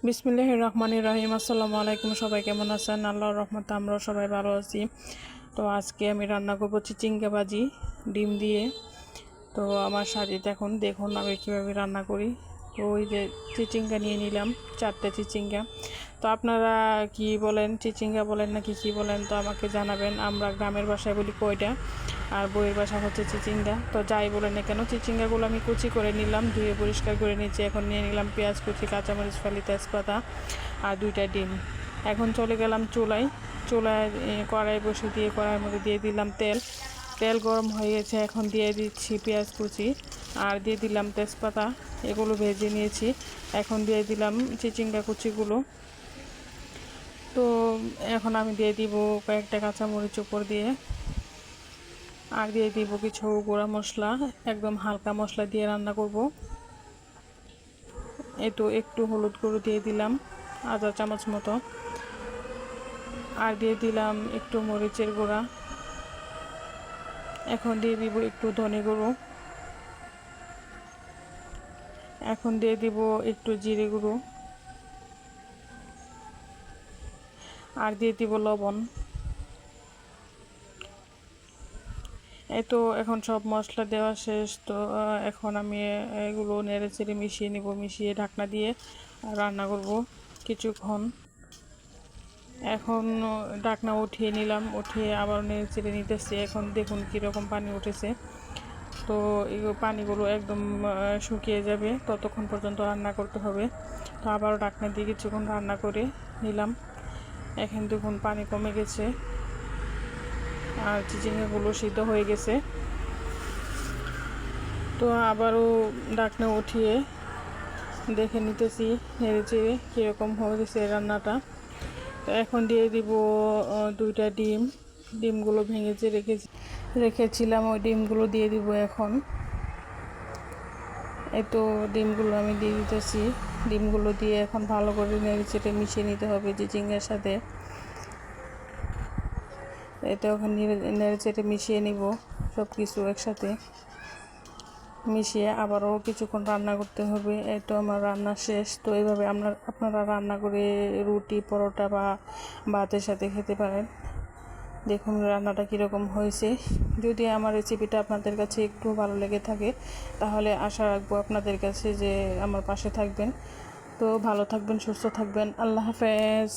বিসমিল্লাহির রহমানির রহিম। আসসালামু আলাইকুম। সবাই কেমন আছেন? আল্লাহর রহমতে আমরাও সবাই ভালো আছি। তো আজকে আমি রান্না করবো চিচিঙ্গা ভাজি ডিম দিয়ে। তো আমার সাথে দেখুন আমি কীভাবে রান্না করি। তো ওই যে চিচিঙ্গা নিয়ে নিলাম, 4টে চিচিঙ্গা। তো আপনারা কি বলেন, চিচিঙ্গা বলেন নাকি কী বলেন তো আমাকে জানাবেন। আমরা গ্রামের ভাষায় বলি কয়টা, আর বইয়ের ভাষা হচ্ছে চিচিঙ্গা। তো যাই বলেন না কেন, চিচিঙ্গাগুলো আমি কুচি করে নিলাম, ধুয়ে পরিষ্কার করে নিচ্ছি। এখন নিয়ে নিলাম পেঁয়াজ কুচি, কাঁচামরিচ ফালি, তেজপাতা আর 2টা ডিম। এখন চলে গেলাম চুলায় কড়াই বসে দিয়ে কড়াইয়ের মধ্যে দিয়ে দিলাম তেল গরম হয়ে গেছে। এখন দিয়ে দিচ্ছি পেঁয়াজ কুচি আর দিয়ে দিলাম তেজপাতা, এগুলো ভেজে নিয়েছি। এখন দিয়ে দিলাম চিচিঙ্গা কুচিগুলো। তো এখন আমি দিয়ে দিব কয়েকটা কাঁচামরিচ উপর দিয়ে, আর দিয়ে দিব কিছু গুঁড়া মশলা, একদম হালকা মশলা দিয়ে রান্না করব। এই তো একটু হলুদ গুঁড়ো দিয়ে দিলাম আধা চামচ মতো, আর দিয়ে দিলাম একটু মরিচের গুঁড়া। এখন দিয়ে দিব একটু ধনে গুঁড়ো, এখন দিয়ে দিব একটু জিরে গুঁড়ো, আর দিয়ে দিব লবণ। এই তো এখন সব মশলা দেওয়া শেষ। তো এখন আমি এগুলো নেড়ে চেড়ে মিশিয়ে নিব, মিশিয়ে ঢাকনা দিয়ে রান্না করব কিছুক্ষণ। এখন ঢাকনা উঠিয়ে নিলাম, উঠিয়ে আবার নেড়ে চেড়ে নিতেছি। এখন দেখুন কীরকম পানি উঠেছে। তো এই পানিগুলো একদম শুকিয়ে যাবে, ততক্ষণ পর্যন্ত রান্না করতে হবে। তো আবারও ঢাকনা দিয়ে কিছুক্ষণ রান্না করে নিলাম। এখন দেখুন পানি কমে গেছে আর চিচিঙ্গাগুলো সিদ্ধ হয়ে গেছে। তো আবারও ঢাকনা উঠিয়ে দেখে নিতেছি নেড়ে চেড়ে কীরকম হয়ে গেছে রান্নাটা। তো এখন দিয়ে দিব 2টা ডিমগুলো ভেঙে যে রেখেছিলাম, ওই ডিমগুলো দিয়ে দিব এখন। এই তো ডিমগুলো আমি দিয়ে দিতেছি। ডিমগুলো দিয়ে এখন ভালো করে নেড়ে চেড়ে মিশিয়ে নিতে হবে চিচিঙ্গার সাথে। এটা ওখানে নেড়ে চেড়ে মিশিয়ে নিব সব কিছু একসাথে মিশিয়ে আবারও কিছুক্ষণ রান্না করতে হবে। এই তো আমার রান্না শেষ। তো এইভাবে আপনারা রান্না করে রুটি, পরোটা বা ভাতের সাথে খেতে পারেন। দেখুন রান্নাটা কীরকম হয়েছে। যদি আমার রেসিপিটা আপনাদের কাছে একটু ভালো লেগে থাকে তাহলে আশা রাখবো আপনাদের কাছে যে আমার পাশে থাকবেন। তো ভালো থাকবেন, সুস্থ থাকবেন। আল্লাহ হাফেজ।